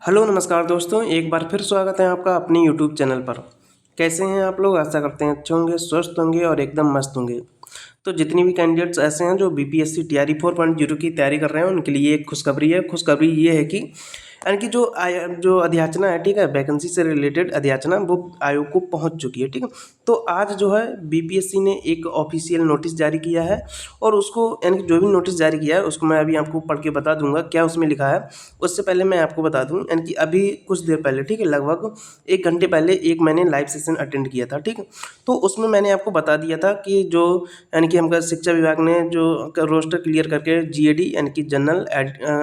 Hello नमस्कार दोस्तों, एक बार फिर स्वागत है आपका अपने यूट्यूब चैनल पर। कैसे हैं आप लोग? आशा करते हैं अच्छे होंगे, स्वस्थ होंगे और एकदम मस्त होंगे। तो जितने भी कैंडिडेट्स ऐसे हैं जो बीपीएससी टीआरई 4.0 की तैयारी कर रहे हैं, उनके लिए एक खुशखबरी है। खुशखबरी ये है कि यानी कि जो अध्याचना है, ठीक है, वैकेंसी से रिलेटेड अध्याचना वो आयोग को पहुंच चुकी है, ठीक है। तो आज जो है बीपीएससी ने एक ऑफिशियल नोटिस जारी किया है और उसको यानी कि जो भी नोटिस जारी किया है उसको मैं अभी आपको पढ़ के बता दूंगा क्या उसमें लिखा है। उससे पहले मैं आपको बता दूं यानी कि अभी कुछ देर पहले, ठीक है, लगभग 1 घंटे पहले एक मैंने लाइव सेशन अटेंड किया था, ठीक है। तो उसमें मैंने आपको बता दिया था कि जो यानी कि हमका शिक्षा विभाग ने जो रोस्टर क्लियर करके जीएडी यानी कि जनरल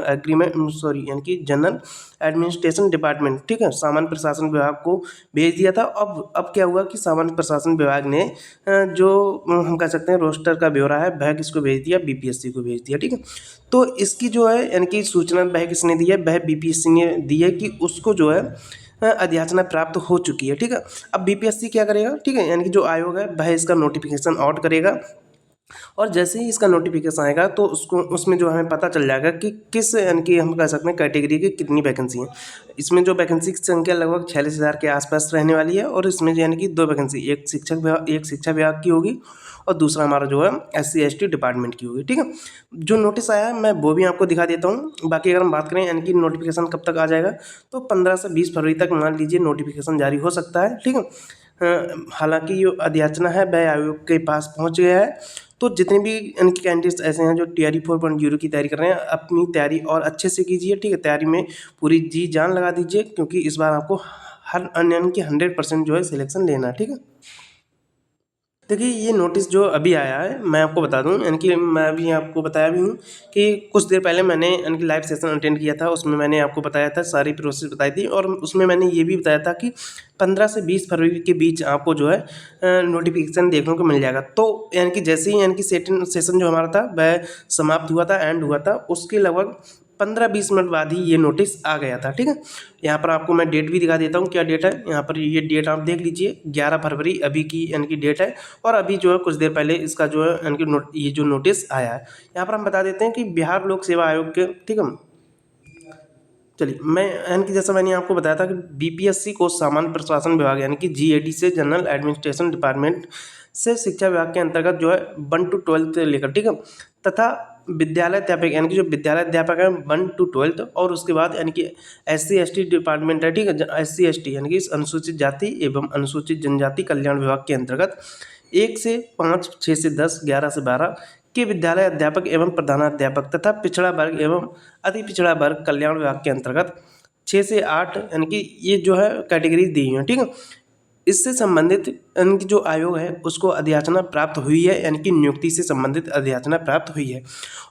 एग्रीमेंट सॉरी यानी कि जनरल एडमिनिस्ट्रेशन डिपार्टमेंट, ठीक है, सामान्य प्रशासन विभाग को भेज दिया था। अब क्या हुआ कि सामान्य प्रशासन विभाग ने जो हम कह सकते हैं रोस्टर का ब्यौरा है वह किसको भेज दिया? बीपीएससी को भेज दिया, ठीक है। तो इसकी जो है यानी कि सूचना वह किसने दी है? वह बीपीएससी ने दी है कि उसको जो है अध्याचना प्राप्त हो चुकी है, ठीक है। अब बीपीएससी क्या करेगा, ठीक है, यानी कि जो आयोग है वह इसका नोटिफिकेशन आउट करेगा और जैसे ही इसका नोटिफिकेशन आएगा तो उसको उसमें जो हमें पता चल जाएगा कि किस यानी कि हम कह सकते हैं कैटेगरी की कितनी वैकेंसी है। इसमें जो वैकेंसी की संख्या लगभग 46,000 के आसपास रहने वाली है और इसमें यानी कि 2 वैकेंसी, एक शिक्षा विभाग की होगी और दूसरा हमारा जो है SC/ST डिपार्टमेंट की होगी, ठीक है। जो नोटिस आया है मैं वो भी आपको दिखा देता हूँ। बाकी अगर हम बात करें यानी कि नोटिफिकेशन कब तक आ जाएगा, तो 15 से 20 फरवरी तक मान लीजिए नोटिफिकेशन जारी हो सकता है, ठीक है। हालांकि जो अध्याचना है वह आयोग के पास पहुंच गया है। तो जितने भी इनके कैंडिडेट्स ऐसे हैं जो टीआरई 4.0 की तैयारी कर रहे हैं, अपनी तैयारी और अच्छे से कीजिए, ठीक है। तैयारी में पूरी जी जान लगा दीजिए क्योंकि इस बार आपको हर यानी कि 100% जो है सिलेक्शन लेना है, ठीक है। देखिए ये नोटिस जो अभी आया है मैं आपको बता दूं, यानी कि मैं अभी आपको बताया भी हूँ कि कुछ देर पहले मैंने यानी कि लाइव सेशन अटेंड किया था। उसमें मैंने आपको बताया था, सारी प्रोसेस बताई थी और उसमें मैंने ये भी बताया था कि 15 से 20 फरवरी के बीच आपको जो है नोटिफिकेशन देखने को मिल जाएगा। तो यानी कि जैसे ही यानी कि सेशन जो हमारा था वह समाप्त हुआ था, एंड हुआ था, उसके लगभग 15-20 मिनट बाद ही ये नोटिस आ गया था, ठीक है। यहाँ पर आपको मैं डेट भी दिखा देता हूँ, क्या डेट है। यहाँ पर ये डेट आप देख लीजिए, 11 फरवरी अभी की यानी कि डेट है और अभी जो है कुछ देर पहले इसका जो है यानी कि ये जो नोटिस आया है। यहाँ पर हम बता देते हैं कि बिहार लोक सेवा आयोग के, ठीक है। चलिए मैं यानी कि जैसा मैंने आपको बताया था कि बीपीएससी को सामान्य प्रशासन विभाग यानी कि जीएडी से जनरल एडमिनिस्ट्रेशन डिपार्टमेंट से शिक्षा विभाग के अंतर्गत जो है 1 to 12 लेकर, ठीक है, तथा विद्यालय अध्यापक यानी कि जो विद्यालय अध्यापक है 1 to 12 और उसके बाद यानी कि SC/ST डिपार्टमेंट है, ठीक है, SC/ST यानी कि अनुसूचित जाति एवं अनुसूचित जनजाति कल्याण विभाग के अंतर्गत 1 से 5, 6 से 10, 11 से 12 के विद्यालय अध्यापक एवं प्रधानाध्यापक तथा पिछड़ा वर्ग एवं अति पिछड़ा वर्ग कल्याण विभाग के अंतर्गत 6 से 8 यानी कि ये जो है कैटेगरी दी हुई है, ठीक है। इससे संबंधित यानी कि जो आयोग है उसको अध्याचना प्राप्त हुई है, यानी कि नियुक्ति से संबंधित अध्याचना प्राप्त हुई है।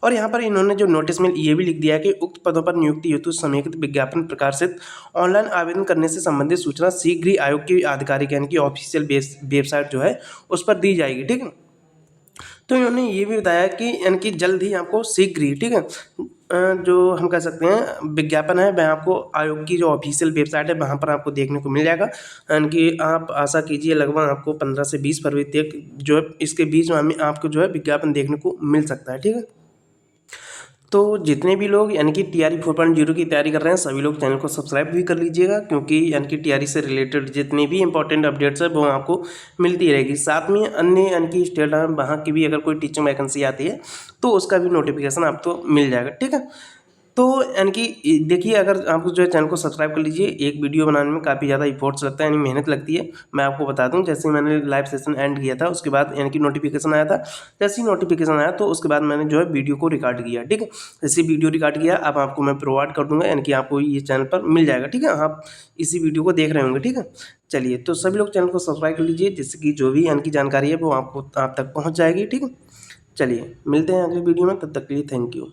और यहाँ पर इन्होंने जो नोटिस में ये भी लिख दिया है कि उक्त पदों पर नियुक्ति हेतु समेकित विज्ञापन प्रकाशित ऑनलाइन आवेदन करने से संबंधित सूचना शीघ्र ही आयोग की आधिकारिक यानी कि ऑफिशियल वेबसाइट जो है उस पर दी जाएगी, ठीक है। तो इन्होंने ये भी बताया कि यानी कि जल्द ही आपको शीघ्र ही, ठीक है, जो हम कह सकते हैं विज्ञापन है वह आपको आयोग की जो ऑफिशियल वेबसाइट है वहाँ पर आपको देखने को मिल जाएगा। यानी कि आप आशा कीजिए लगभग आपको 15 से 20 फरवरी तक जो है इसके बीच में आपको जो है विज्ञापन देखने को मिल सकता है, ठीक है। तो जितने भी लोग यानी कि टीआरई 4.0 की तैयारी कर रहे हैं सभी लोग चैनल को सब्सक्राइब भी कर लीजिएगा क्योंकि यानी कि टीआरई से रिलेटेड जितनी भी इंपॉर्टेंट अपडेट्स है वो आपको मिलती रहेगी। साथ में अन्य यानी कि स्टेट है वहाँ की भी अगर कोई टीचिंग वैकेंसी आती है तो उसका भी नोटिफिकेशन आपको मिल जाएगा, ठीक है। तो यानी कि देखिए अगर आपको जो है चैनल को सब्सक्राइब कर लीजिए। एक वीडियो बनाने में काफ़ी ज़्यादा इफोर्ट्स लगता है, यानी मेहनत लगती है। मैं आपको बता दूं जैसे ही मैंने लाइव सेशन एंड किया था उसके बाद यानी कि नोटिफिकेशन आया था, जैसे ही नोटिफिकेशन आया तो उसके बाद मैंने जो है वीडियो को रिकॉर्ड किया, ठीक है। जैसे वीडियो रिकॉर्ड किया अब आपको मैं प्रोवाइड कर दूंगा, यानी कि आपको ये चैनल पर मिल जाएगा, ठीक है। आप इसी वीडियो को देख रहे होंगे, ठीक है। चलिए तो सभी लोग चैनल को सब्सक्राइब कर लीजिए जिससे कि जो भी यानी कि जानकारी है वो आप तक पहुँच जाएगी, ठीक है। चलिए मिलते हैं अगली वीडियो में, तब तक के लिए थैंक यू।